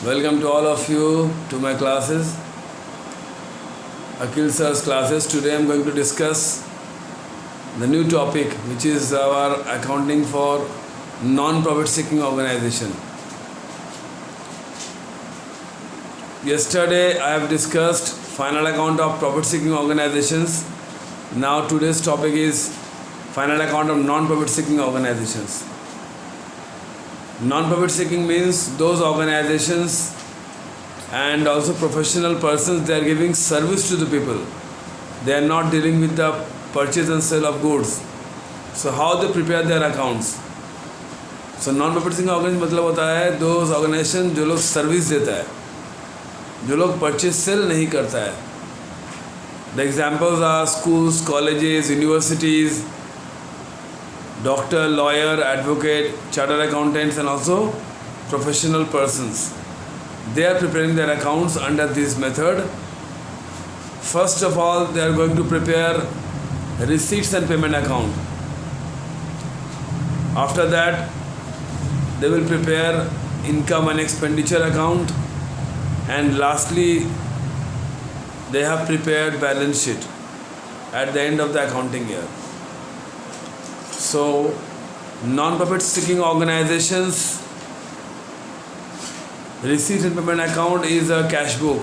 Welcome to all of you to my classes, Akhil sir's classes. Today I am going to discuss the new topic, which is our accounting for non-profit seeking organization. Yesterday I have discussed final account of profit seeking organizations. Now today's topic is final account of non-profit seeking organizations. Non-profit seeking means those organizations and also professional persons, they are giving service to the people. They are not dealing with the purchase and sale of goods. So how they prepare their accounts? So non-profit seeking organization मतलब होता है those organization जो लोग service देता है, जो लोग purchase sale नहीं करता है. The examples are schools, colleges, universities, doctor, lawyer, advocate, chartered accountants, and also professional persons. They are preparing their accounts under this method. First of all, they are going to prepare receipts and payment account. After that, they will prepare income and expenditure account. And lastly, they have prepared balance sheet at the end of the accounting year. So, non-profit seeking organizations, receipt and payment account is a cash book.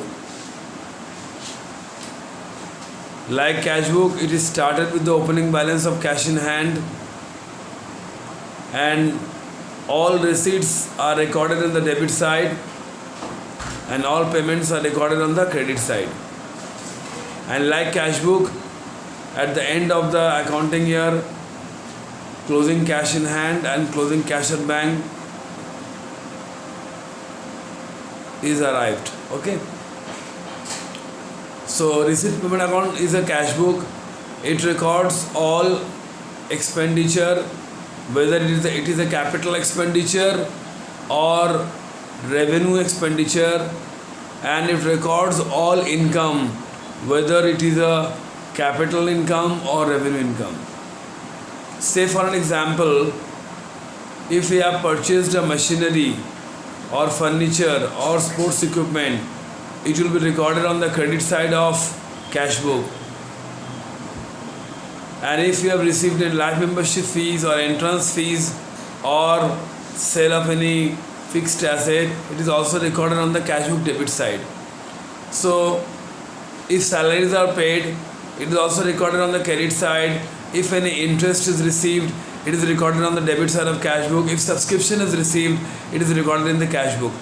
Like cash book, it is started with the opening balance of cash in hand, and all receipts are recorded on the debit side and all payments are recorded on the credit side. And like cash book, at the end of the accounting year, closing cash in hand and closing cash at bank is arrived. Okay. So receipt payment account is a cash book. It records all expenditure, whether it is a capital expenditure or revenue expenditure, and it records all income, whether it is a capital income or revenue income. Say for an example, if we have purchased a machinery or furniture or sports equipment, it will be recorded on the credit side of cash book. And if you have received a life membership fees or entrance fees or sale of any fixed asset, it is also recorded on the cash book debit side. So if salaries are paid, it is also recorded on the credit side. If any interest is received, it is recorded on the debit side of cash book. If subscription is received, it is recorded in the cash book.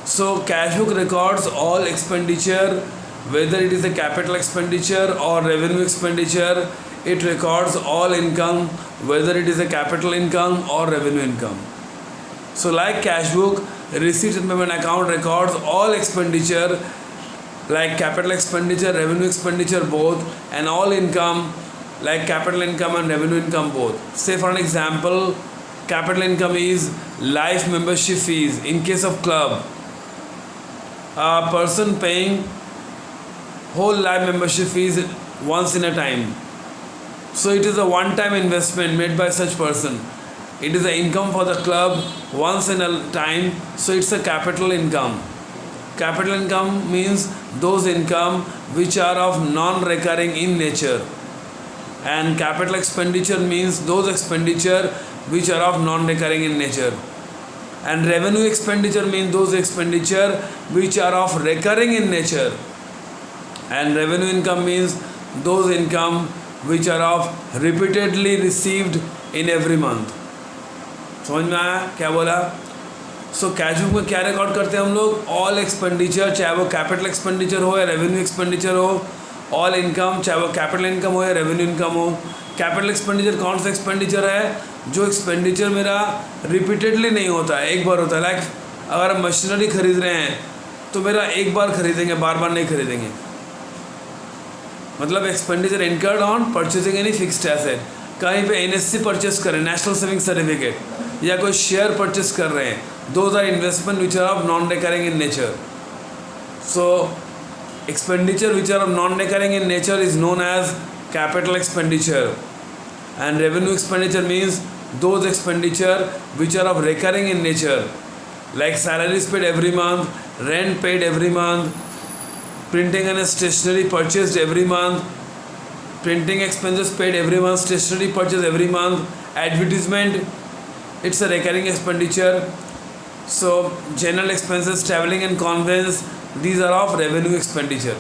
So cash book records all expenditure, whether it is a capital expenditure or revenue expenditure. It records all income, whether it is a capital income or revenue income. So like cash book, receipt and payment account records all expenditure, like capital expenditure, revenue expenditure both, and all income, like capital income and revenue income both. Say for an example, capital income is life membership fees. In case of club, a person paying whole life membership fees once in a time. So it is a one-time investment made by such person. It is an income for the club once in a time, so it's a capital income. Capital income means those income which are of non-recurring in nature, and capital expenditure means those expenditure which are of non-recurring in nature, and revenue expenditure means those expenditure which are of recurring in nature, and revenue income means those income which are of repeatedly received in every month. समझ में आया क्या बोला? So cash book में क्या record करते हैं हम लोग? ऑल एक्सपेंडिचर, चाहे वो कैपिटल एक्सपेंडिचर हो या रेवेन्यू एक्सपेंडिचर हो. ऑल इनकम, चाहे वो कैपिटल इनकम हो या रेवेन्यू इनकम हो. कैपिटल एक्सपेंडिचर कौन सा एक्सपेंडिचर है? जो एक्सपेंडिचर मेरा रिपीटेडली नहीं होता है, एक बार होता है. लाइक अगर हम मशीनरी खरीद रहे हैं तो मेरा एक बार खरीदेंगे, बार बार नहीं खरीदेंगे. मतलब expenditure incurred on purchasing any fixed asset. कहीं पे एनएससी परचेस करें, नेशनल सेविंग सर्टिफिकेट, या कोई शेयर परचेस कर रहे हैं, those are investment which are of non-recurring in nature. So expenditure which are of non-recurring in nature is known as capital expenditure, and revenue expenditure means those expenditure which are of recurring in nature, like salaries paid every month, rent paid every month, printing and stationery purchased every month, printing expenses paid every month, stationery purchase every month, advertisement, it's a recurring expenditure. So general expenses, traveling and conveyance, these are of revenue expenditure.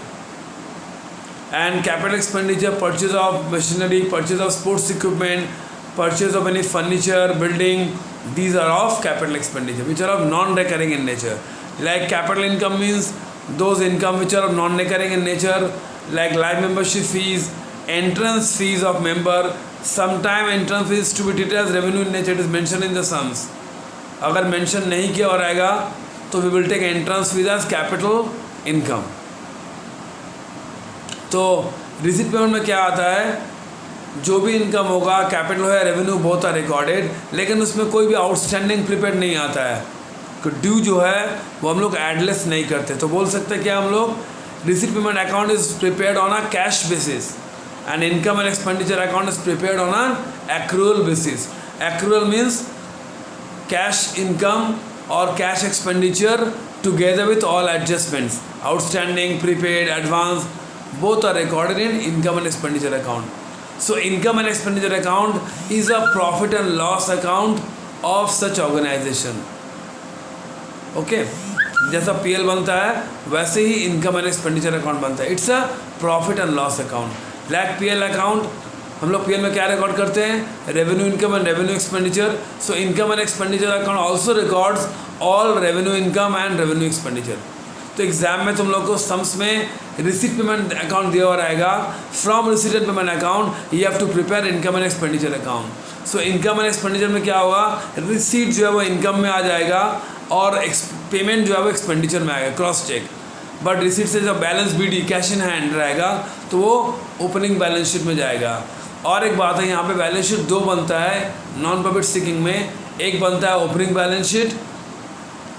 And capital expenditure, purchase of machinery, purchase of sports equipment, purchase of any furniture, building, these are of capital expenditure, which are of non-recurring in nature. Like capital income means those income which are of non-recurring in nature, like live membership fees, entrance fees of member. Sometime entrance fees to be treated as revenue in nature, it is mentioned in the sums. अगर mention नहीं किया और आएगा तो we will take entrance fees as capital income. तो receipt payment में क्या आता है, जो भी इनकम होगा, कैपिटल है, रेवेन्यू, बहुत आर रिकॉर्डेड, लेकिन उसमें कोई भी आउटस्टैंडिंग प्रीपेड नहीं आता है. ड्यू जो है वो हम लोग एडलेस नहीं करते. तो बोल सकते हैं कि हम लोग receipt payment account is prepared on a cash basis and income and expenditure account is prepared on a accrual basis. Accrual means cash income or cash expenditure together with all adjustments, outstanding, prepaid, advance, both are recorded in income and expenditure account. So income and expenditure account is a profit and loss account of such organization. Okay, जैसा PL बनता है वैसे ही income and expenditure account बनता है. It's a profit and loss account. Like PL account, हम लोग PL में क्या रिकॉर्ड करते हैं, revenue income and revenue expenditure. So income and expenditure account also records all revenue income and revenue expenditure. तो exam में तुम लोग को सम्स में रिसीट पेमेंट अकाउंट दिया हुआ रहेगा. From receipted payment account you have to prepare income and expenditure account. So income and expenditure में क्या होगा, रिसीट जो है वो इनकम में आ जाएगा और पेमेंट जो है वो एक्सपेंडिचर में आएगा, क्रॉस चेक. बट रिसीट से जब balance BD cash in hand रहेगा तो वो ओपनिंग बैलेंस शीट में जाएगा. और एक बात है, यहाँ पे बैलेंस शीट दो बनता है नॉन प्रॉफिट सीकिंग में. एक बनता है opening balance sheet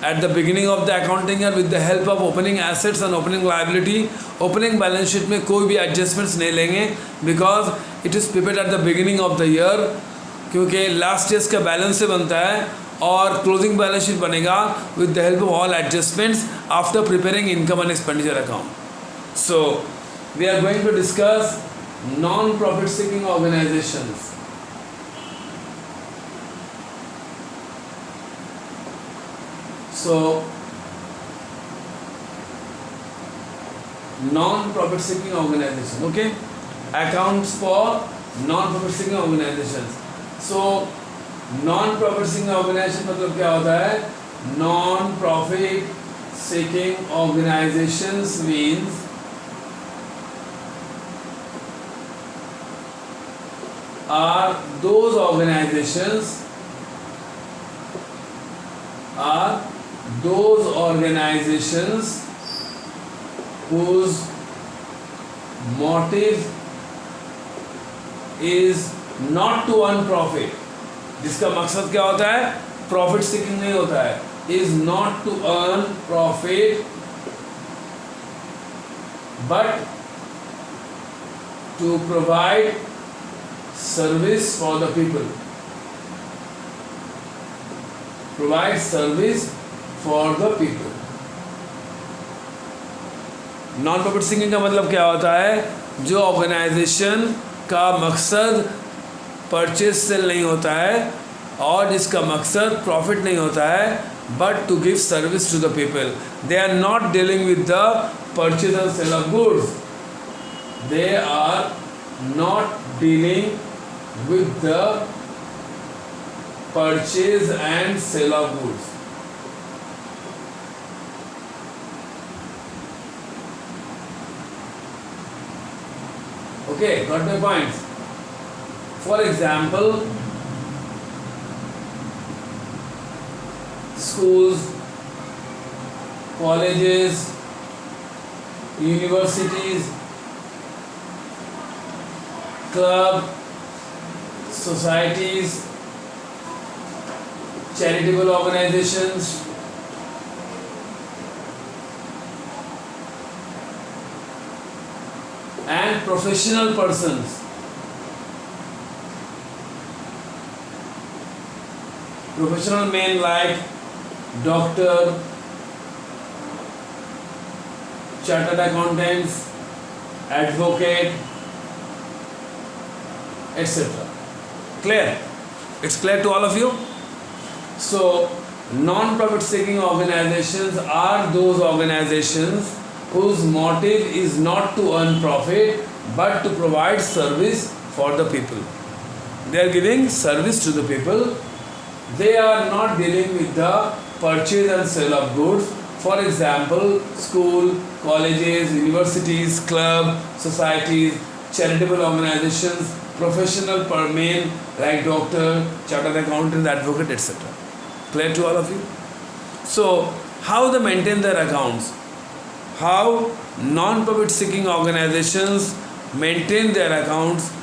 at the beginning of the accounting year with the help of opening assets and opening liability. Opening balance sheet में कोई भी एडजस्टमेंट्स नहीं लेंगे because it is prepared at the beginning of the year, क्योंकि last years का balance से बनता है. और क्लोजिंग बैलेंस शीट बनेगा with the help of all adjustments after preparing income and expenditure account. So we are going to discuss non-profit seeking organizations. So non-profit seeking organization, okay, accounts for non-profit seeking organizations. So non-profit seeking organization मतलब क्या होता है, non-profit seeking organizations means are those organizations whose motive is not to earn profit. जिसका मकसद क्या होता है, profit seeking नहीं होता है. is not to earn profit but to provide service for the people. Provide service for the people. Non profit seeking का मतलब क्या होता है, जो ऑर्गेनाइजेशन का मकसद परचेज सेल नहीं होता है और जिसका मकसद प्रॉफिट नहीं होता है, but to give service to the people. They are not dealing with the purchase and sale of goods. They are not dealing with the purchase and sale of goods. Okay, got my points? For example, schools, colleges, universities, club, societies, charitable organizations, and professional persons. Professional men like doctor, chartered accountants, advocate, etc. Clear? It's clear to all of you? So non-profit seeking organizations are those organizations whose motive is not to earn profit but to provide service for the people. They are giving service to the people. They are not dealing with the purchase and sale of goods. For example, school, colleges, universities, club, societies, charitable organizations, professional permane like doctor, chartered accountant, advocate, etc. Clear to all of you? So, how they maintain their accounts? How non-profit seeking organizations maintain their accounts?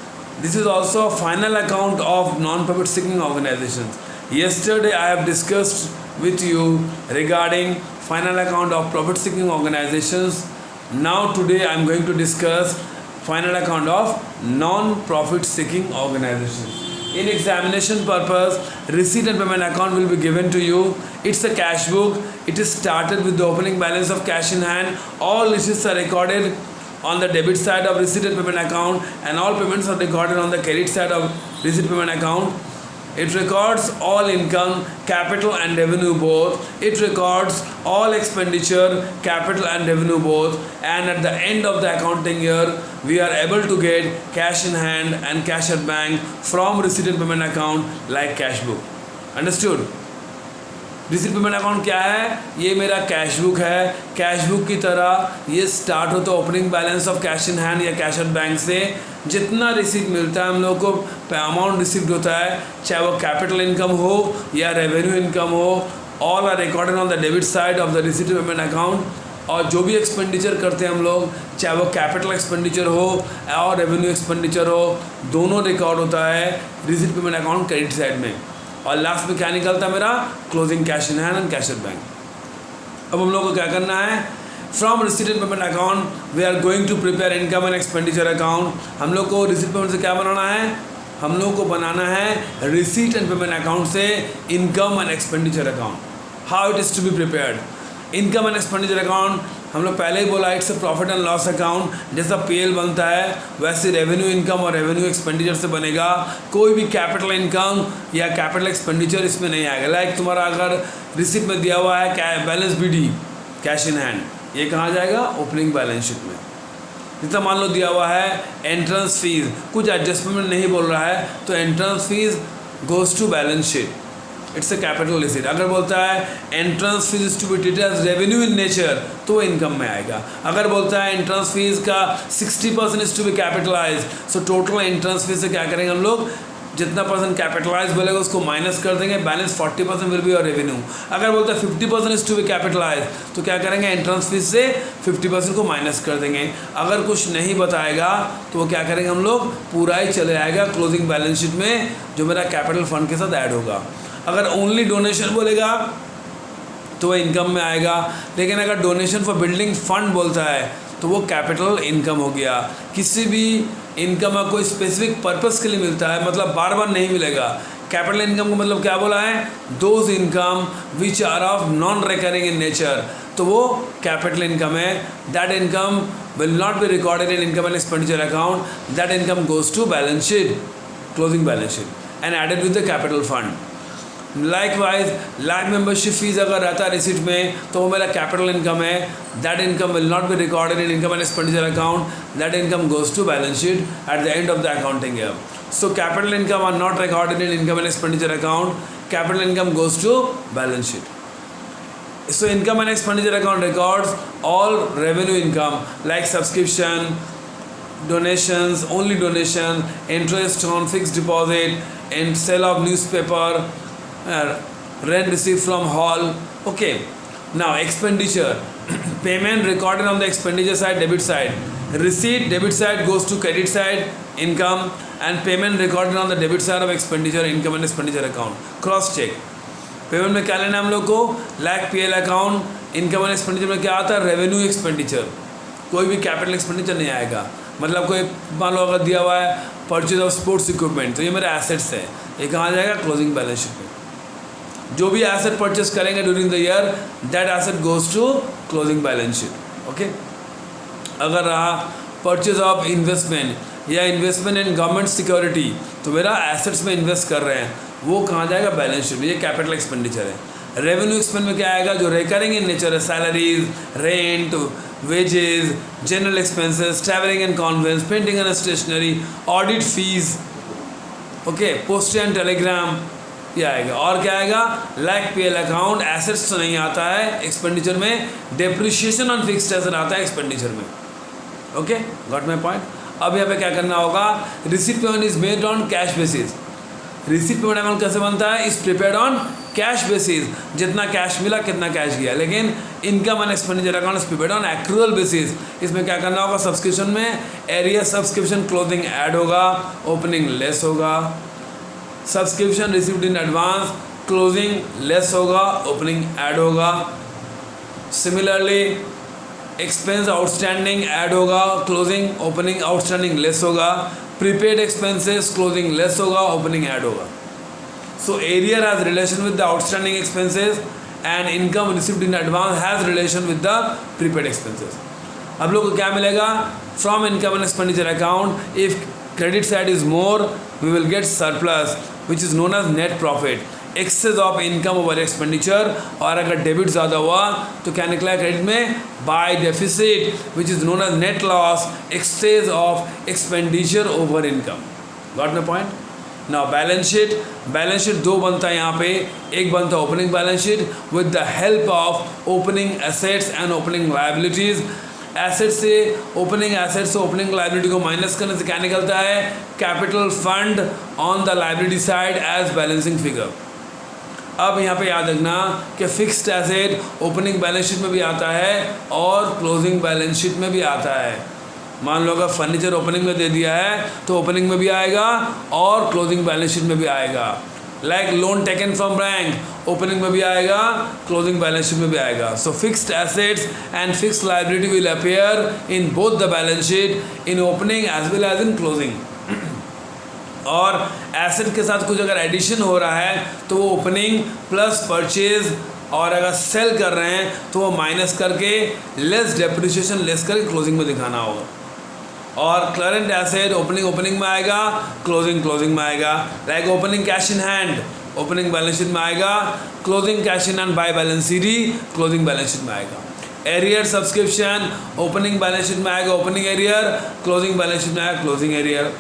This is also a final account of non-profit seeking organizations. Yesterday I have discussed with you regarding final account of profit seeking organizations. Now today I am going to discuss final account of non-profit seeking organizations. In examination purpose, receipt and payment account will be given to you. It's a cash book. It is started with the opening balance of cash in hand. All receipts are recorded on the debit side of receipt and payment account, and all payments are recorded on the credit side of receipt payment account. It records all income, capital and revenue both. It records all expenditure, capital and revenue both. And at the end of the accounting year, we are able to get cash in hand and cash at bank from receipt and payment account like cash book. Understood? Receipt payment account क्या है? ये मेरा cash book है. Cash book की तरह ये start होता है opening balance of cash in hand या कैश एट बैंक से. जितना रिसीट मिलता है हम लोग को अमाउंट रिसीव्ड होता है, चाहे वो कैपिटल इनकम हो या रेवेन्यू इनकम हो, all are recorded on the debit side of the receipt payment account. और जो भी एक्सपेंडिचर करते हैं हम लोग, चाहे वो कैपिटल एक्सपेंडिचर हो और रेवेन्यू एक्सपेंडिचर हो, दोनों रिकॉर्ड होता है receipt payment account credit side में. और लास्ट में क्या निकलता है मेरा? Closing cash in hand and cash at bank. अब हम लोग को क्या करना है? From receipt and payment account we are going to prepare income and expenditure account. हम लोग को रिसीट पेमेंट से क्या बनाना है? हम लोग को बनाना है रिसीट एंड पेमेंट अकाउंट से income and expenditure account. How it is to be prepared? Income and expenditure account हम लोग पहले ही बोला, it's a profit and loss account. जैसा पीएल बनता है वैसे रेवेन्यू इनकम और रेवेन्यू एक्सपेंडिचर से बनेगा. कोई भी कैपिटल इनकम या कैपिटल एक्सपेंडिचर इसमें नहीं आएगा. लाइक तुम्हारा अगर रिसिप्ट में दिया हुआ है balance BD cash in hand, ये कहाँ जाएगा? ओपनिंग बैलेंस शीट में. जितना मान लो दिया हुआ है एंट्रेंस फीस, कुछ एडजस्टमेंट नहीं बोल रहा है तो entrance fees goes to balance sheet. It's a capital receipt. अगर बोलता है entrance fees is to be treated as revenue in nature तो वो इनकम में आएगा. अगर बोलता है एंट्रेंस फीस का 60% is to be capitalise, so total entrance fees से क्या करेंगे हम लोग? जितना परसेंट कैपिटलाइज बोलेगा उसको माइनस कर देंगे, बैलेंस 40% विल बी और रेवेन्यू. अगर बोलता है 50% इज टू बी कैपिटलाइज तो क्या करेंगे? एंट्रेंस फीस से 50% को माइनस कर देंगे. अगर कुछ नहीं बताएगा तो वो क्या करेंगे हम लोग? पूरा ही चले आएगा क्लोजिंग बैलेंस शीट में जो मेरा कैपिटल फंड के साथ ऐड होगा. अगर ओनली डोनेशन बोलेगा तो वो इनकम में आएगा. लेकिन अगर डोनेशन फॉर बिल्डिंग फंड बोलता है तो वो कैपिटल इनकम हो गया. किसी भी इनकम का कोई स्पेसिफिक पर्पस के लिए मिलता है, मतलब बार बार नहीं मिलेगा. कैपिटल इनकम का मतलब क्या बोला है? Those income which are of non recurring in nature, तो वो कैपिटल इनकम है. That income will not be recorded in income and expenditure account. That income goes to balance sheet, closing balance sheet and added with the capital fund. Likewise life membership fees अगर रहता है receipt में तो वो मेरा capital income है. That income will not be recorded in income and expenditure account. That income goes to balance sheet at the end of the accounting year. So capital income are not recorded in income and expenditure account. Capital income goes to balance sheet. So income and expenditure account records all revenue income like subscription, donations, only donation, interest on fixed deposit, and sale of newspaper, rent received from hall. Okay, now expenditure payment recorded on the expenditure side, debit side. Receipt debit side goes to credit side, income, and payment recorded on the debit side of expenditure, income and expenditure account. Cross check. Payment में क्या लेना है हम लोग को? Like PL account. Income and expenditure में क्या आता है? Revenue expenditure. कोई भी कैपिटल एक्सपेंडिचर नहीं आएगा. मतलब कोई मान लो अगर दिया हुआ है परचेज ऑफ स्पोर्ट्स इक्विपमेंट तो ये मेरा एसेट्स है, ये कहाँ जाएगा? क्लोजिंग बैलेंस शीट में. जो भी एसेट परचेस करेंगे during the year, that asset goes to closing balance sheet. Okay, अगर रहा परचेज ऑफ इन्वेस्टमेंट या इन्वेस्टमेंट इन गवर्नमेंट सिक्योरिटी, तो मेरा एसेट्स में इन्वेस्ट कर रहे हैं, वो कहाँ जाएगा? बैलेंस शीट में। ये कैपिटल एक्सपेंडिचर है। रेवेन्यू एक्सपेंस में क्या आएगा? जो रिकरिंग इन नेचर है, salaries, rent, wages, general expenses, travelling and conveyance, printing and stationery, audit fees, okay, post and telegram, ये आएगा। और क्या आएगा? लाइक पीएल अकाउंट, एसेट्स तो नहीं आता है एक्सपेंडिचर में, डेप्रिशिएशन ऑन फिक्स्ड एसेट आता है एक्सपेंडिचर में। Okay, got my point. अब यहाँ पे क्या करना होगा? Receipt payment is made on cash basis. Receipt payment amount कैसे बनता है? Is prepared on cash basis, जितना कैश मिला कितना कैश गया। लेकिन income and expenditure account is prepared on accrual basis. इसमें क्या करना होगा? सब्सक्रिप्शन में एरिया सब्सक्रिप्शन क्लोजिंग ऐड होगा, ओपनिंग लेस होगा। Subscription received in advance, closing less होगा, ओपनिंग ऐड होगा। सिमिलरली एक्सपेंस आउटस्टैंडिंग ऐड होगा, क्लोजिंग ओपनिंग आउटस्टैंडिंग लेस होगा। प्रीपेड एक्सपेंसेस क्लोजिंग लेस होगा, ओपनिंग ऐड होगा। So arrear has relation with the outstanding expenses and income received in advance has relation with the prepaid expenses. अब लोग को क्या मिलेगा? From income and expenditure account, if credit side is more, we will get surplus, which is known as net profit, excess of income over expenditure। और अगर debit ज़्यादा हुआ तो क्या निकला क्रेडिट में? By deficit, which is known as net loss, excess of expenditure over income। Got my point? Now balance sheet दो बनता है यहाँ पे। एक बनता है opening balance sheet with the help of opening assets and opening liabilities. Asset से opening liability को माइनस करने से क्या निकलता है? Capital fund on the liability side as balancing figure. अब यहाँ पे याद रखना कि fixed asset opening balance sheet में भी आता है और क्लोजिंग बैलेंस शीट में भी आता है। मान लो अगर फर्नीचर ओपनिंग में दे दिया है तो ओपनिंग में भी आएगा और क्लोजिंग बैलेंस शीट में भी आएगा। Like loan taken from bank, opening में भी आएगा, क्लोजिंग बैलेंस शीट में भी आएगा। So fixed assets and fixed liability will appear in both the balance sheet, in opening as well as in closing. और एसेट के साथ कुछ अगर एडिशन हो रहा है तो वो ओपनिंग प्लस परचेज, और अगर सेल कर रहे हैं तो वो माइनस करके लेस डेप्रिसिएशन लेस करके क्लोजिंग में दिखाना होगा। और करंट एसेट ओपनिंग में आएगा, क्लोजिंग में आएगा। Like opening cash in hand opening balance sheet में आएगा, closing cash in hand by balance CD closing balance sheet में आएगा। Arrear subscription opening balance sheet में आएगा, opening arrear, closing balance sheet में आएगा, closing arrear.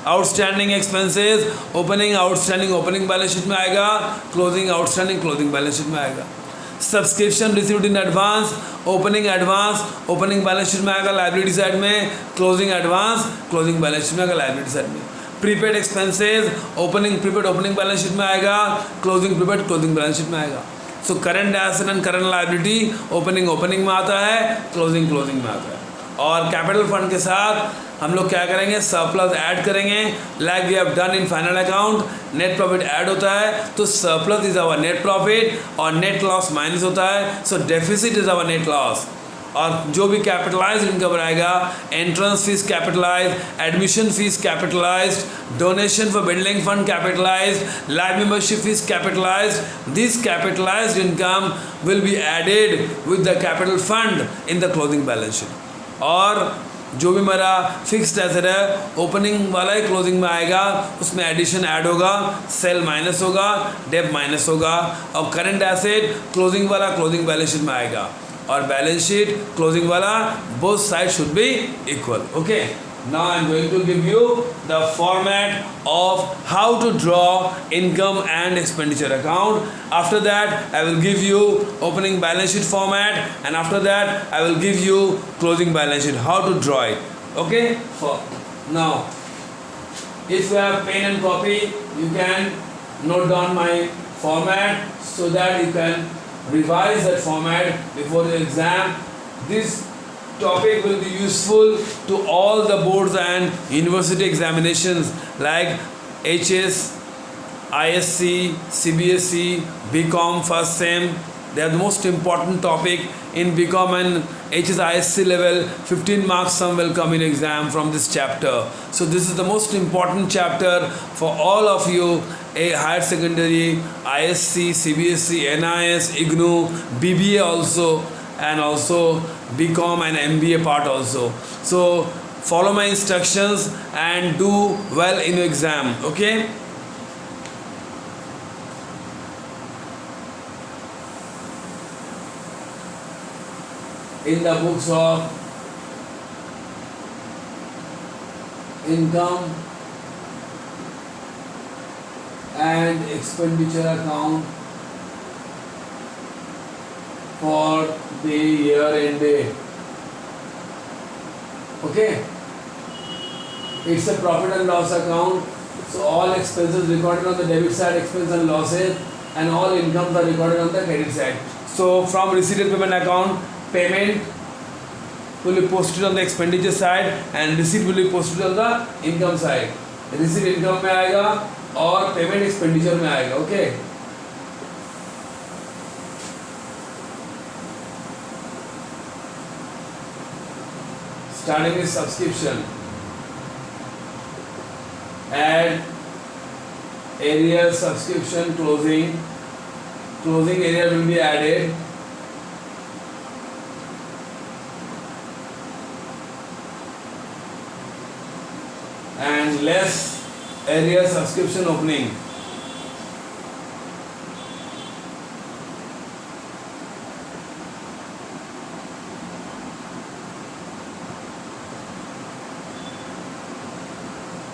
Outstanding expenses opening balance sheet में आएगा, closing outstanding closing balance sheet में आएगा। Subscription received in advance opening balance sheet में आएगा लाइबिलिटी साइड में, closing advance closing balance sheet में आएगा लाइबिलिटी साइड में। Prepaid expenses prepaid opening balance sheet में आएगा, closing prepaid closing balance sheet में आएगा। So current asset and current liability opening में आता है, क्लोजिंग में आता है। और कैपिटल फंड के साथ हम लोग क्या करेंगे? सरप्लस ऐड करेंगे। Like we have done in final account, net profit add होता है तो surplus is our net profit और नेट लॉस माइनस होता है, so deficit is our net loss. और जो भी कैपिटलाइज इनकम रहेगा, entrance fees capitalise, admission fees capitalise, donation for building fund capitalise, life membership fees capitalise, this capitalised income will be added with the capital fund in the closing balance sheet. और जो भी मेरा fixed asset है opening वाला ही closing में आएगा, उसमें addition add होगा, सेल माइनस होगा, डेप माइनस होगा। और करंट एसेट क्लोजिंग वाला क्लोजिंग बैलेंस शीट में आएगा और बैलेंस शीट क्लोजिंग वाला, both side should be equal. Okay, now I am going to give you the format of how to draw income and expenditure account. After that I will give you opening balance sheet format, and after that I will give you closing balance sheet, how to draw it. Okay, now if you have pen and copy you can note down my format so that you can revise that format before the exam. This topic will be useful to all the boards and university examinations like HS, ISC, CBSE, BCom first sem, They are the most important topic in BCom and HSISC level. 15 marks sum will come in exam from this chapter. So this is the most important chapter for all of you, a higher secondary, ISC, CBSC, NIS, IGNOU, BBA also, and also BCom and MBA part also. So follow my instructions and do well in your exam. Okay. In the books of income and expenditure account for the year ended. Okay, it's a profit and loss account, so all expenses recorded on the debit side, expense and losses, and all incomes are recorded on the credit side. So from receipt and payment account, payment will be posted on the expenditure side and receipt will be posted on the income side. Receipt income में आएगा और payment expenditure में आएगा. Okay. Starting with subscription. Add area subscription closing. Closing area will be added. And less area subscription opening.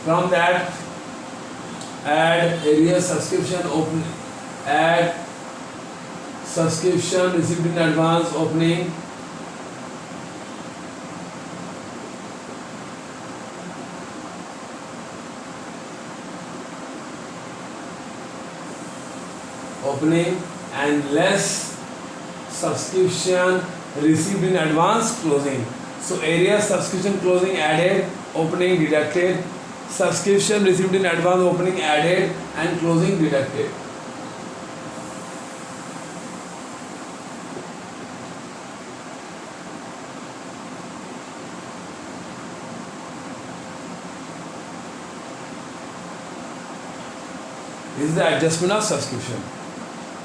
From that, add area subscription open. Add subscription received in advance opening. Opening and less subscription received in advance closing. So area subscription closing added, opening deducted, subscription received in advance opening added and closing deducted. This is the adjustment of subscription.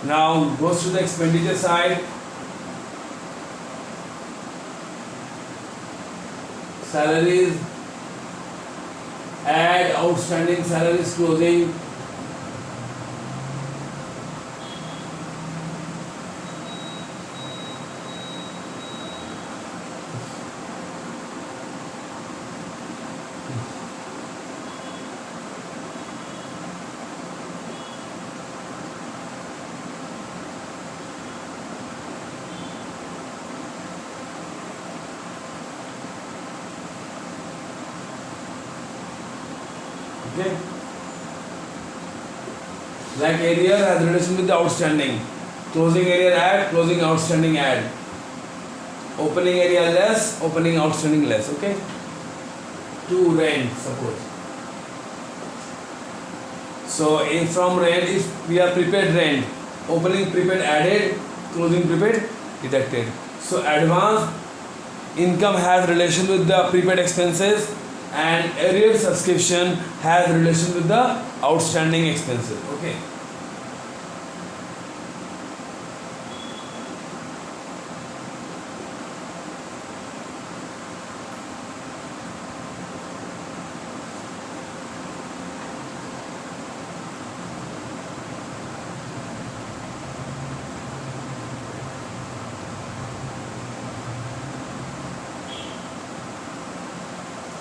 Now goes to the expenditure side. Salaries, add outstanding salaries closing. Okay. Like area has relation with the outstanding. Closing area add, closing outstanding add. Opening area less, opening outstanding less. Okay. To rent, suppose. So in from rent, if we are prepaid rent, opening prepaid added, closing prepaid deducted. So advance income has relation with the prepaid expenses, and arrear subscription has relation with the outstanding expenses. Okay.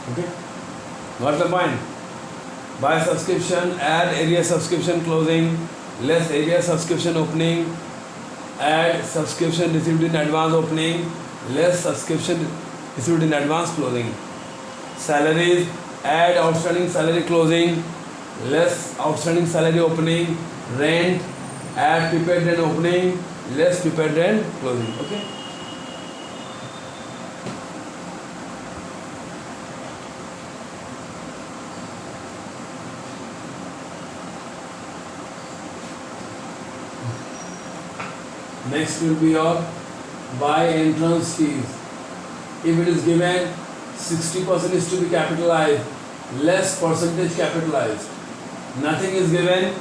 Okay. Got the point? Buy subscription, add area subscription closing, less area subscription opening, add subscription received in advance opening, less subscription received in advance closing. Salaries, add outstanding salary closing, less outstanding salary opening. Rent, add prepaid rent opening, less prepaid rent closing. Okay. Next will be your by entrance fees. If it is given 60% is to be capitalized, less percentage capitalized. Nothing is given,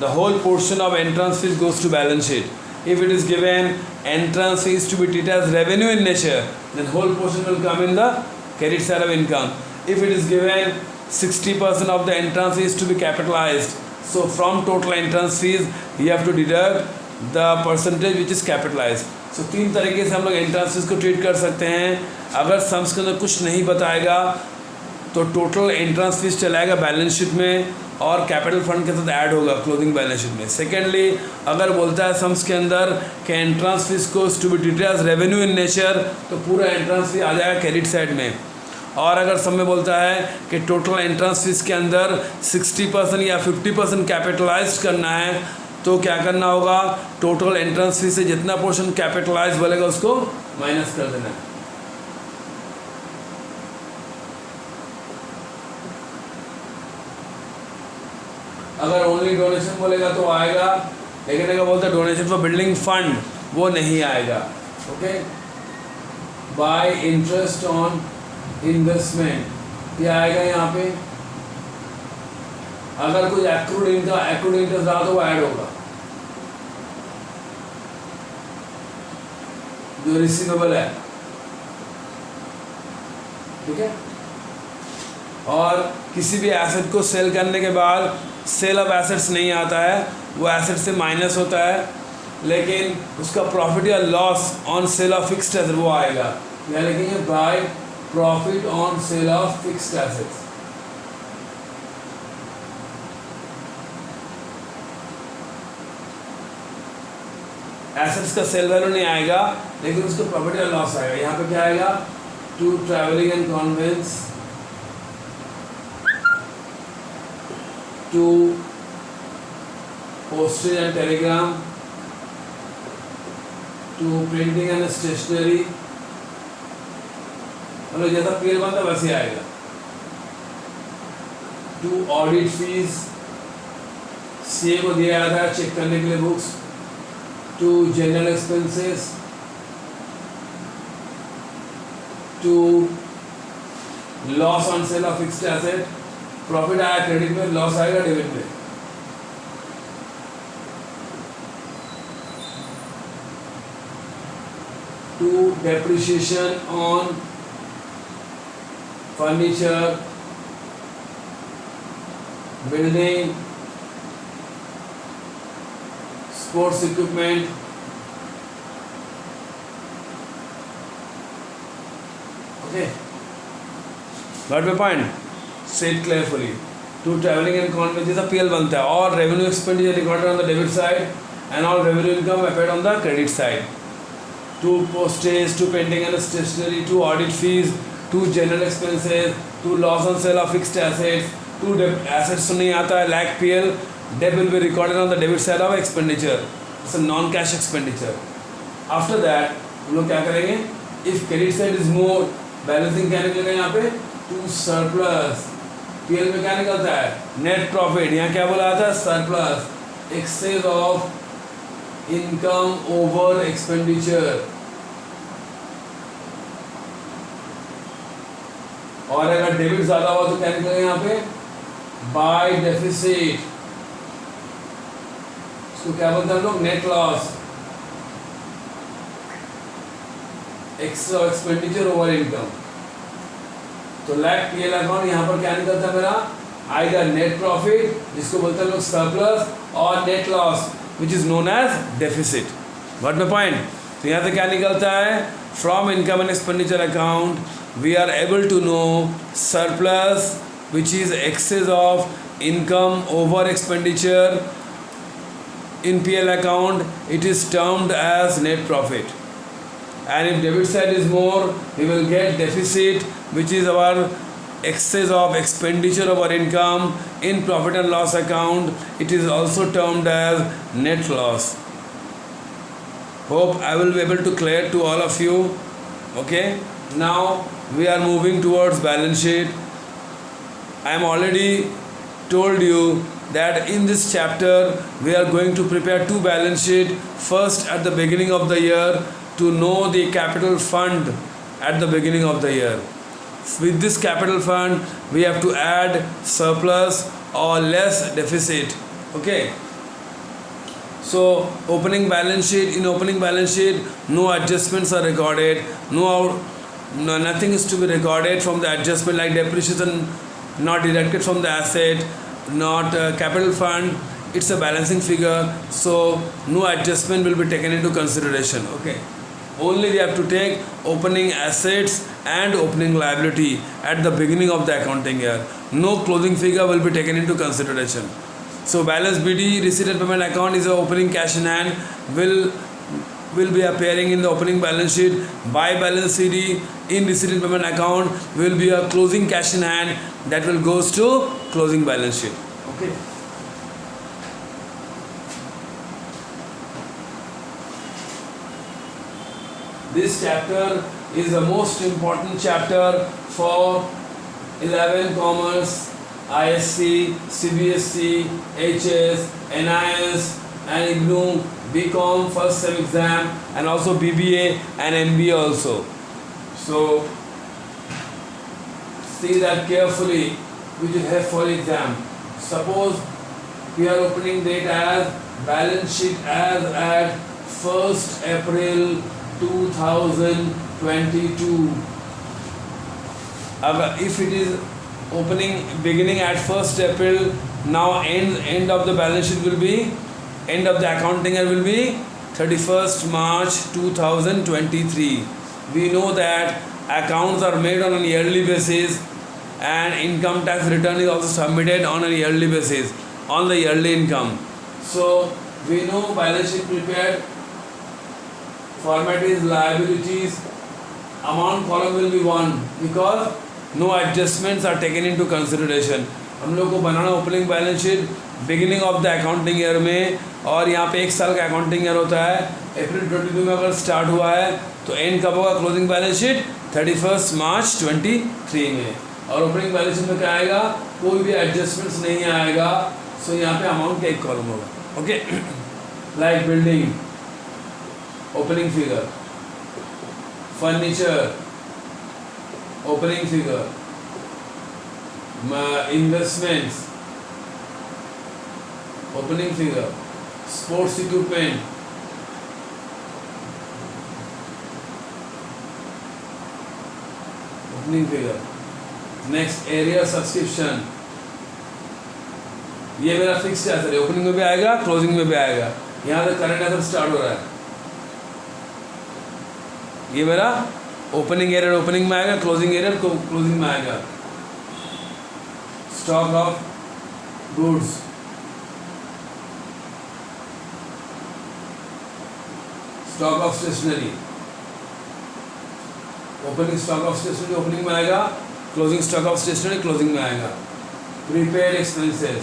the whole portion of entrance fees goes to balance sheet. If it is given entrance fees to be treated as revenue in nature, then whole portion will come in the credit side of income. If it is given 60% of the entrance fees to be capitalized, so from total entrance fees you have to deduct the percentage which is capitalized. So तीन तरीके से हम लोग entrance fees को treat कर सकते हैं. अगर सम्स के अंदर कुछ नहीं बताएगा तो टोटल एंट्रेंस फीस चलाएगा बैलेंस शीट में और कैपिटल फंड के साथ ऐड होगा क्लोजिंग बैलेंस शीट में. सेकेंडली, अगर बोलता है सम्स के अंदर कि एंट्रेंस फीस को to be treated as revenue in nature, तो पूरा एंट्रेंस फी आ जाएगा क्रेडिट साइड में. और अगर सम में बोलता है कि टोटल एंट्रेंस फीस के अंदर 60% या 50% कैपिटलाइज करना है, तो क्या करना होगा, टोटल एंट्रेंस फीस से जितना पोर्शन कैपिटलाइज बोलेगा उसको माइनस कर देना है. अगर ओनली डोनेशन बोलेगा तो आएगा, लेकिन अगर बोलता है डोनेशन फॉर बिल्डिंग फंड, वो नहीं आएगा. Okay, bye interest on investment ये आएगा यहाँ पे. अगर कुछ एक्रूड इंटरेस्ट रहा तो वो ऐड होगा. जो रिसीवेबल है, ठीक है. और किसी भी एसेट को सेल करने के बाद सेल ऑफ एसेट्स नहीं आता है, वो एसेट से माइनस होता है, लेकिन उसका प्रॉफिट या loss on sale of fixed asset वो आएगा. यहाँ लिखेंगे by profit on sale of fixed assets. Assets का सेल वैल्यू नहीं आएगा, लेकिन उसका प्रॉफिट या लॉस आएगा. यहाँ पे क्या आएगा, to travelling and conveyance, to postage and telegram, to printing and stationery. मतलब जैसा पीएल बनता है वैसे आएगा. टू ऑडिट फीस, सीए को दिया जाता है चेक करने के लिए books. To general expenses, to loss on sale of fixed asset. Profit आया क्रेडिट में, लॉस आएगा डेबिट में. To depreciation on furniture, building, sports equipment. Okay, got my point. Say it carefully. To traveling and conveyance जैसा PL बनता है, और revenue expenditure recorded on the debit side and all revenue income applied on the credit side. To postage, to printing and stationery, to audit fees, to general expenses, to loss on sale of fixed assets, to assets नहीं आता है lack PL, debt will be recorded on the debit side of expenditure. It's a non-cash expenditure. After that हम लोग क्या करेंगे, if credit side is more, balancing क्या निकलेगा यहाँ पे, to surplus. पीएल में क्या निकलता है, नेट प्रॉफिट. यहाँ क्या बोला था, surplus, excess of income over expenditure. और अगर डेबिट ज्यादा हुआ तो क्या निकलेगा यहाँ पे, बाय डेफिसिट. इसको क्या बोलते हैं हम लोग, net loss, excess of expenditure over income. तो लैक पीएल अकाउंट यहाँ पर क्या निकलता है मेरा, आइदर नेट प्रॉफिट जिसको बोलते हैं लोग सरप्लस, और net loss which is known as deficit. What my point. तो यहाँ से क्या निकलता है, from income and expenditure account we are able to know surplus which is excess of income over expenditure. In PL account it is termed as net profit. And if debit side is more, we will get deficit, which is our excess of expenditure over income. In profit and loss account, it is also termed as net loss. Hope I will be able to clear to all of you. Okay. Now we are moving towards balance sheet. I am already told you that in this chapter we are going to prepare two balance sheet. First at the beginning of the year to know the capital fund at the beginning of the year. With this capital fund we have to add surplus or less deficit. Okay. So opening balance sheet, in opening balance sheet no adjustments are recorded, nothing is to be recorded from the adjustment like depreciation not deducted from the asset, not capital fund, it's a balancing figure, so no adjustment will be taken into consideration. Okay, only we have to take opening assets and opening liability at the beginning of the accounting year. No closing figure will be taken into consideration. So balance BD, receipt and payment account, is a opening cash in hand, will be appearing in the opening balance sheet. Buy balance CD in receipt and payment account will be a closing cash in hand that will goes to closing balance sheet. Okay. This chapter is the most important chapter for 11 Commerce, ISC, CBSC, HS, NIS and IGNOU, BCom first sem exam, and also BBA and MBA also. So see that carefully which will have for exam. Suppose we are opening date as balance sheet as at 1st April 2022. If it is opening beginning at 1st April, now end of the balance sheet will be, end of the accounting year will be 31st March 2023. We know that accounts are made on a yearly basis and income tax return is also submitted on a yearly basis on the yearly income. So we know balance sheet prepared, format is liabilities, amount column will be 1 because no adjustments are taken into consideration. हम लोग को बनाना opening balance sheet beginning of the accounting year में, और यहाँ पे 1 साल का अकाउंटिंग ईयर होता है. अप्रैल 22 में अगर स्टार्ट हुआ है तो एंड कब होगा क्लोजिंग बैलेंस शीट 31 मार्च 23 में. और ओपनिंग बैलेंस शीट में क्या आएगा, कोई भी एडजस्टमेंट्स नहीं आएगा. सो यहाँ पे अमाउंट का एक कॉलम होगा. Okay, like building opening figure, furniture opening figure, investments opening figure, sports equipment opening figure. Next area subscription, ये मेरा फिक्स्ड एसेट है, ओपनिंग में भी आएगा क्लोजिंग में भी आएगा. यहाँ से करंट एसेट स्टार्ट हो रहा है, ये मेरा ओपनिंग एरियर ओपनिंग में आएगा, क्लोजिंग एरियर क्लोजिंग में आएगा. Stock of goods, stock of stationery, opening stock of stationery opening में आएगा, closing stock of stationery closing में आएगा. Prepaid expenses,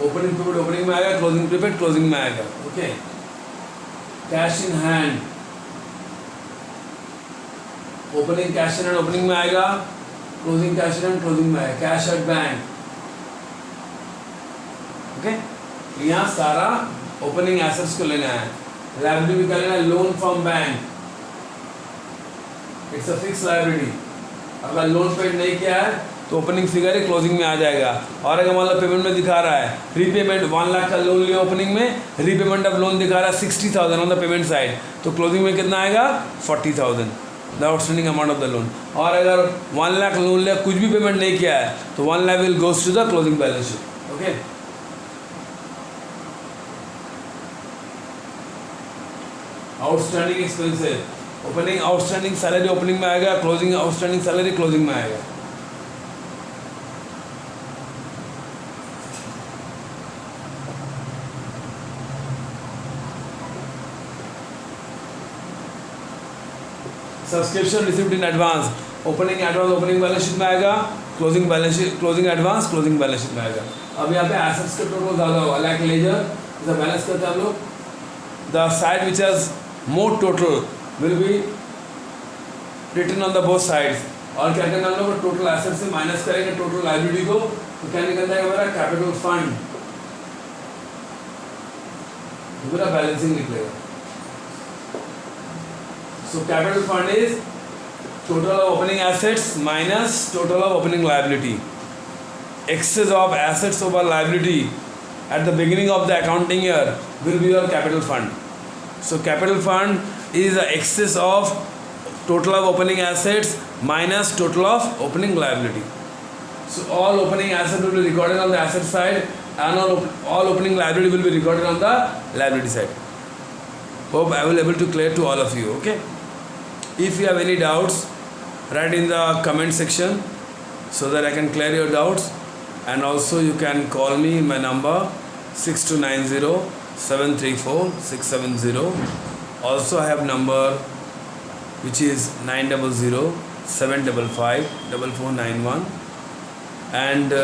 opening prepaid opening में आएगा, क्लोजिंग प्रीपेड क्लोजिंग में आएगा. Okay, cash in hand, opening cash in hand opening में आएगा, closing cash in hand closing में आएगा. Cash at bank. ओके, यहाँ सारा ओपनिंग एसेट्स को लेना है. लायबिलिटी भी क्या लेना है, loan from bank, it's a fix liability. अगर लोन पेड नहीं किया है तो ओपनिंग फिगर है क्लोजिंग में आ जाएगा. और अगर मतलब पेमेंट में दिखा रहा है रीपेमेंट 1 लाख का लोन लिया ओपनिंग में, रीपेमेंट ऑफ लोन दिखा रहा है 60,000 ऑन द पेमेंट साइड, तो क्लोजिंग में कितना आएगा 40,000 the outstanding amount of the loan. और अगर 1 लाख लोन लिया कुछ भी पेमेंट नहीं किया है तो 1 lakh will goes to the closing balance sheet. Okay, outstanding expenses, opening outstanding salary opening में आएगा, क्लोजिंग आउटस्टैंडिंग सैलरी क्लोजिंग में आएगा. Subscription received in advance, opening advance opening balance sheet में आएगा, closing balance sheet closing advance closing balance sheet में आएगा. अब यहाँ पे एसेट्स का टोटल ज़्यादा होगा, लाइक लेजर जैसा बैलेंस करते हैं हम लोग, the side which has more total will be written on the both sides और क्या करना हम लोग, टोटल एसेट से माइनस करेंगे टोटल लायबिलिटी को, तो क्या निकल जाएगा हमारा कैपिटल फंड, पूरा बैलेंसिंग निकलेगा। So capital fund is total of opening assets minus total of opening liability. Excess of assets over liability at the beginning of the accounting year will be your capital fund. So capital fund is the excess of total of opening assets minus total of opening liability. So all opening assets will be recorded on the asset side and all opening liability will be recorded on the liability side. Hope I will able to clear to all of you. Okay. If you have any doubts, write in the comment section so that I can clear your doubts. And also you can call me in my number 6290-734-670. Also I have number which is 900-755-4491. And I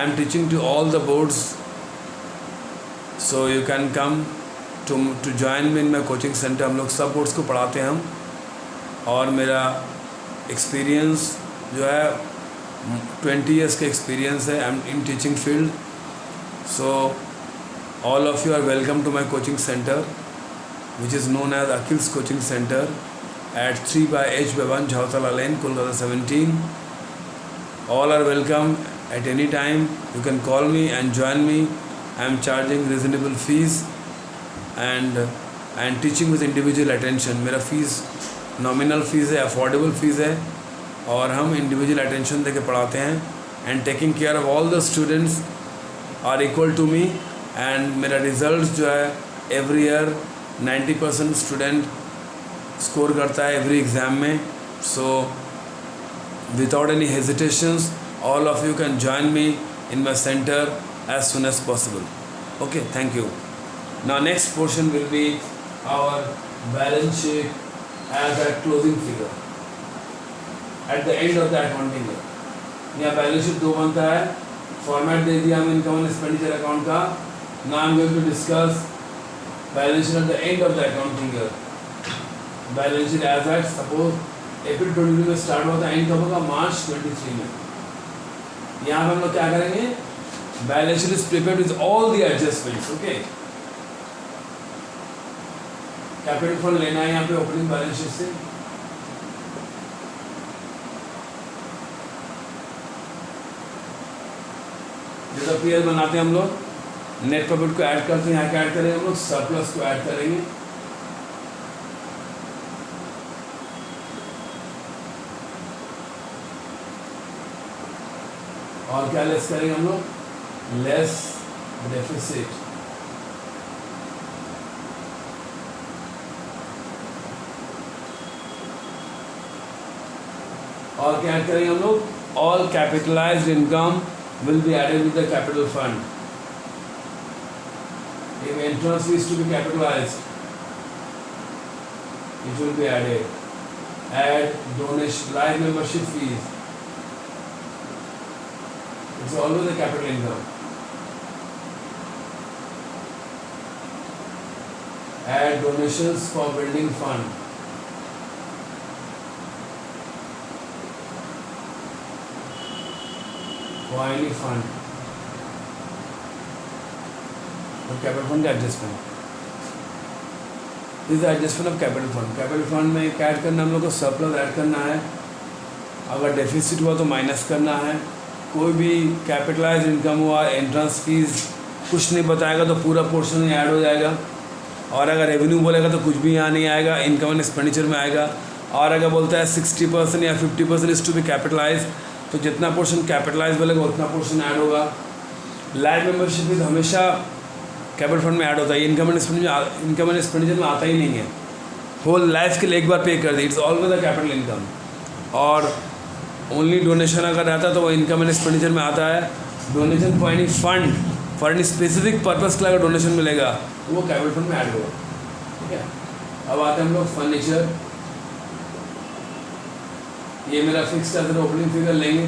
am teaching to all the boards, so you can come to join me in my coaching center. हम लोग सब boards को पढ़ाते हैं हम, और मेरा experience जो है 20 years का एक्सपीरियंस है। I am in teaching field. So all of you are welcome to my coaching centre which is known as Akhil's coaching centre at 3/H Bhavan, Jhautala Lane, Kolkata 17. All are welcome at any time. You can call me and join me. I am charging reasonable fees and I am teaching with individual attention. मेरा fees nominal fees है, affordable fees है, और हम individual attention देके पढ़ाते हैं। And taking care of all the students are equal to me. एंड मेरा रिजल्ट जो है एवरी ईयर 90% स्टूडेंट स्कोर करता है एवरी एग्ज़ाम में। So without any hesitations all of you can join me in my centre as soon as possible. Okay, thank you. Now next portion will be our balance sheet as a closing figure at the end of the accounting year. यहाँ balance sheet 2 बनता है, format दे दिया हम income and expenditure account का। Now I am going to discuss balance sheet at the end of the accounting year. Balance sheet as at suppose April 22 में start होता है, एंड कब होगा, मार्च 23 में। यहाँ पे हम लोग क्या करेंगे, balance sheet is prepared with all the adjustments. Okay, capital fund लेना है यहाँ पे ओपनिंग बैलेंस शीट से। जैसा पीएल बनाते हैं हम लोग, नेट प्रॉफिट को ऐड करते हैं, यहाँ क्या ऐड करेंगे हम लोग, सरप्लस को ऐड करेंगे। और क्या लेस करेंगे हम लोग, लेस डेफिसिट। और क्या ऐड करेंगे हम लोग, all capitalised income will be added with the capital fund. If entrance fee is to be capitalized, it will be added. Add donation, live membership fees. It's always a capital income. Add donations for building fund. For any fund. और capital fund का adjustment, this is adjustment of capital fund. Capital fund में क्या add करना है हम लोग को, surplus add करना है। अगर डेफिसिट हुआ तो माइनस करना है। कोई भी कैपिटलाइज इनकम हुआ, एंट्रेंस फीस कुछ नहीं बताएगा तो पूरा पोर्शन ही ऐड हो जाएगा। और अगर रेवेन्यू बोलेगा तो कुछ भी यहाँ नहीं आएगा, इनकम एंड एक्सपेंडिचर में आएगा। और अगर बोलता है 60% या 50% इज टू बी कैपिटलाइज, तो जितना पोर्शन कैपिटलाइज बोलेगा उतना पोर्शन ऐड होगा। लाइफ मेंबरशिप भी हमेशा कैपिटल फंड में ऐड होता है, इनकम एंड एक्सपेंडिचर में आता ही नहीं है। होल लाइफ के लिए एक बार पे कर दी, it's always the capital income. और ओनली डोनेशन अगर रहता है तो वो इनकम एंड एक्सपेंडिचर में आता है। Donation for any fund, for any specific purpose के लिए अगर डोनेशन मिलेगा तो वो कैपिटल फंड में ऐड होगा। ठीक है, अब आते हैं हम लोग फर्नीचर। ये मेरा फिक्स एसेट ओपनिंग फिगर लेंगे,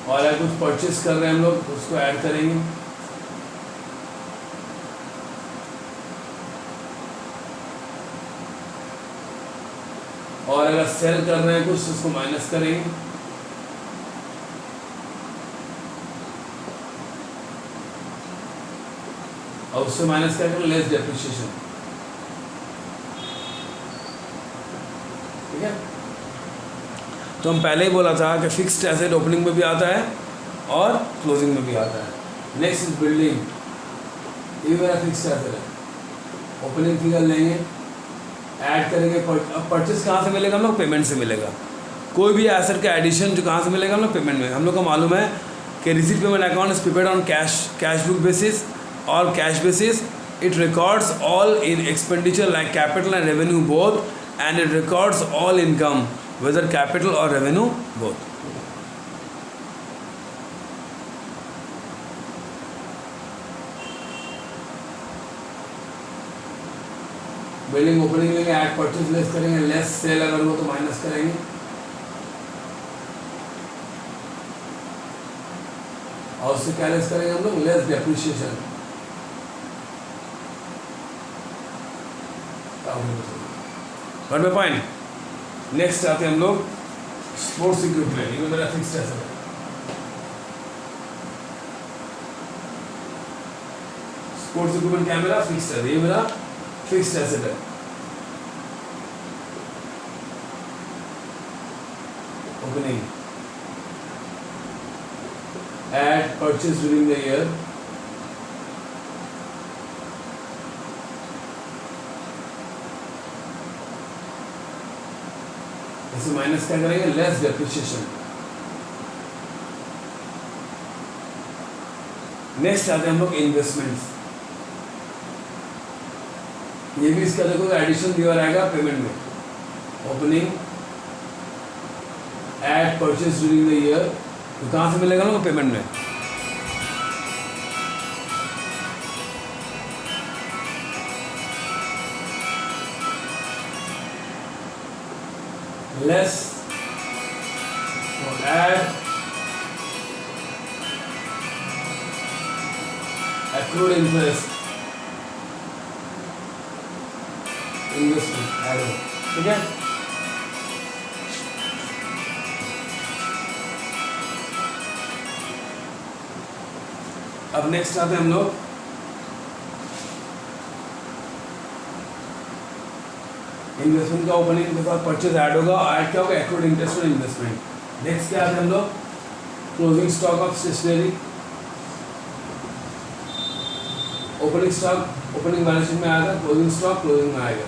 और अगर कुछ परचेस कर रहे हैं हम लोग उसको ऐड करेंगे। और अगर सेल कर रहे हैं कुछ तो उसको माइनस करेंगे, और उससे माइनस क्या करें, लेस डेप्रिसिएशन। ठीक है, तो हम पहले ही बोला था कि फिक्स्ड एसेट ओपनिंग में भी आता है और क्लोजिंग में भी आता है। नेक्स्ट इज बिल्डिंग, ये मेरा फिक्स्ड एसेट है, ओपनिंग फिगर लेंगे, ऐड करेंगे। अब परचेस कहाँ से मिलेगा हम लोग, पेमेंट से मिलेगा। कोई भी एसेट का एडिशन जो कहाँ से मिलेगा हम लोग, पेमेंट में। हम लोग को मालूम है कि receipt payment account is prepared on cash book basis और cash basis. It records all in expenditure like capital and revenue both, and it records all income whether capital or revenue both. Building opening लेंगे, add purchase less करेंगे, less cell अगर हो तो minus करेंगे, और उससे क्या लेस करेंगे हम लोग, less depreciation. Got my point? Next आते हैं हम लोग स्पोर्ट्स इक्विपमेंट। ये मेरा फिक्स्ड एसेट है। स्पोर्ट्स इक्विपमेंट क्या मेरा फिक्स्ड है, ये मेरा फिक्स्ड एसेट है। Opening, add purchase during the year, इसे माइनस क्या करेंगे, लेस डेप्रिसिएशन। नेक्स्ट आते हैं हम लोग इन्वेस्टमेंट्स। ये भी इसका देखो एडिशन दिया रहेगा पेमेंट में। Opening, add purchase during the year, तो कहाँ से मिलेगा ना, पेमेंट में। लेस और add accrued interest investment add हो। ठीक है, अब नेक्स्ट आते हैं हम लोग इन्वेस्टमेंट का। ओपनिंग के साथ परचेज ऐड होगा, ऐड क्या होगा, एक्रूड इंटरेस्ट और इन्वेस्टमेंट। नेक्स्ट क्या आते हैं हम लोग, closing stock of stationery. Opening stock opening balance sheet में आएगा, क्लोजिंग स्टॉक क्लोजिंग में आएगा।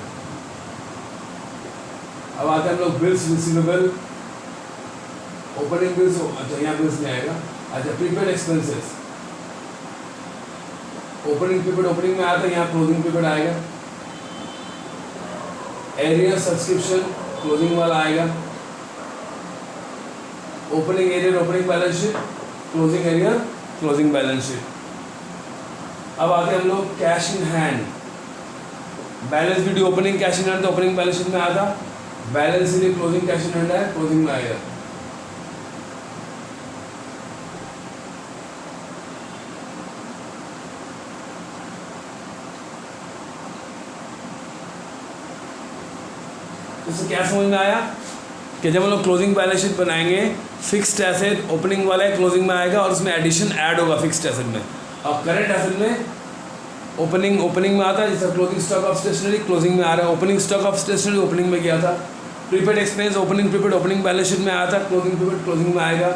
अब आते हैं हम लोग बिल्स रिसीवेबल। ओपनिंग बिल्स, अच्छा यहाँ बिल्स में आएगा। अच्छा, prepaid expenses, opening prepaid opening में आता है, यहाँ क्लोजिंग प्रीपेड आएगा। एरियर सब्सक्रिप्शन क्लोजिंग वाला आएगा। Opening arrear opening balance sheet, closing arrear closing balance sheet. अब आते हैं हम लोग cash in hand. Balance due opening cash in hand तो ओपनिंग बैलेंस शीट में आता, balance in closing cash in hand है, क्लोजिंग में आएगा। इससे क्या समझ में आया कि जब हम लोग क्लोजिंग बैलेंस शीट बनाएंगे, फिक्स्ड एसेट ओपनिंग वाला है क्लोजिंग में आएगा और उसमें एडिशन ऐड होगा फिक्स्ड एसेट में। और करंट एसेट में ओपनिंग में आता है, जैसे closing stock of stationery closing में आ रहा है। Opening stock of stationery opening में गया था। Prepaid expense opening prepaid opening balance sheet में आया था, क्लोजिंग प्रीपेड क्लोजिंग में आएगा।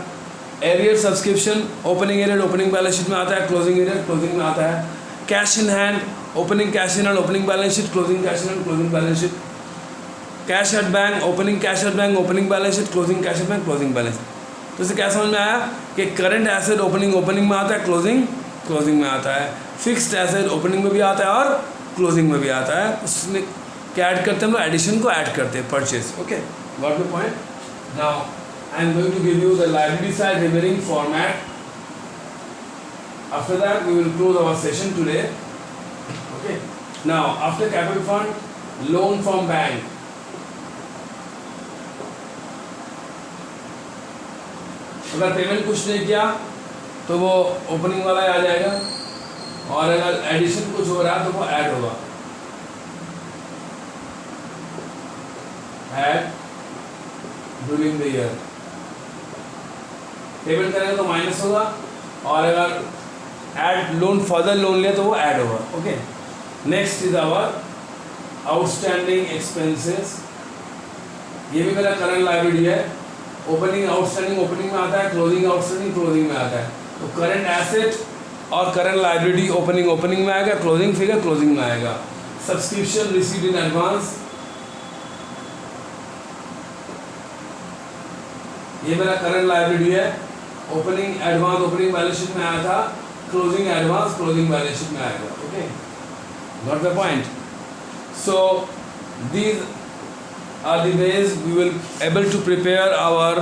Arrear subscription opening arrear opening balance sheet में आता है, क्लोजिंग एरियर क्लोजिंग में आता है। Cash in hand opening cash in hand opening balance sheet, closing cash in hand closing balance sheet. Cash at bank opening cash at bank opening balance sheet, closing cash at bank closing balance. तो इसे क्या समझ में आया कि current asset opening में आता है, क्लोजिंग में आता है। फिक्स्ड एसेट ओपनिंग में भी आता है और क्लोजिंग में भी आता है। उसमें क्या ऐड करते हैं हम लोग, एडिशन को ऐड करते हैं, purchase. Okay, got the point. Now I am going to give you the liability side remaining format. After that we will close our session today. Okay, now after capital fund, loan from bank. अगर payment कुछ नहीं किया तो वो opening वाला आ जाएगा, और अगर एडिशन कुछ हो रहा है तो वो ऐड होगा। Add during the year. Debit करेंगे तो माइनस होगा, और अगर ऐड लोन फर्दर लोन लिया तो वो ऐड होगा। Okay, next is our outstanding expenses. ये भी मेरा करंट लायबिलिटी है। ओपनिंग आउटस्टैंडिंग ओपनिंग में आता है, क्लोजिंग आउटस्टैंडिंग क्लोजिंग में आता है। तो करंट एसेट और करंट लायबिलिटी ओपनिंग में आएगा, क्लोजिंग फिगर क्लोजिंग में आएगा। सब्सक्रिप्शन रिसीव्ड इन एडवांस, ये मेरा करंट लायबिलिटी है। Opening advance opening balance sheet में आया था, closing advance closing balance sheet में आएगा। Okay, not the point. So these are the ways we will able to prepare our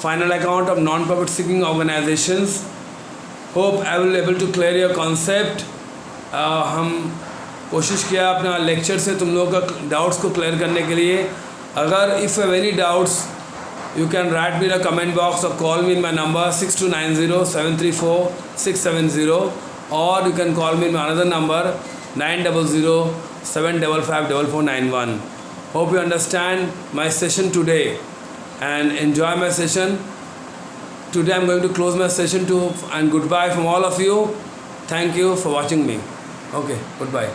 final account of non-profit seeking organizations. Hope I will able to clear your concept. हम कोशिश किया अपना lecture से तुम लोगों का डाउट्स को clear करने के लिए। अगर if have any doubts you can write me in the comment box or call me in my number 6290-734-670, or you can call me in my another number 900-755-4491. Hope you understand my session today and enjoy my session. Today I'm going to close my session too, and goodbye from all of you. Thank you for watching me. Okay, goodbye.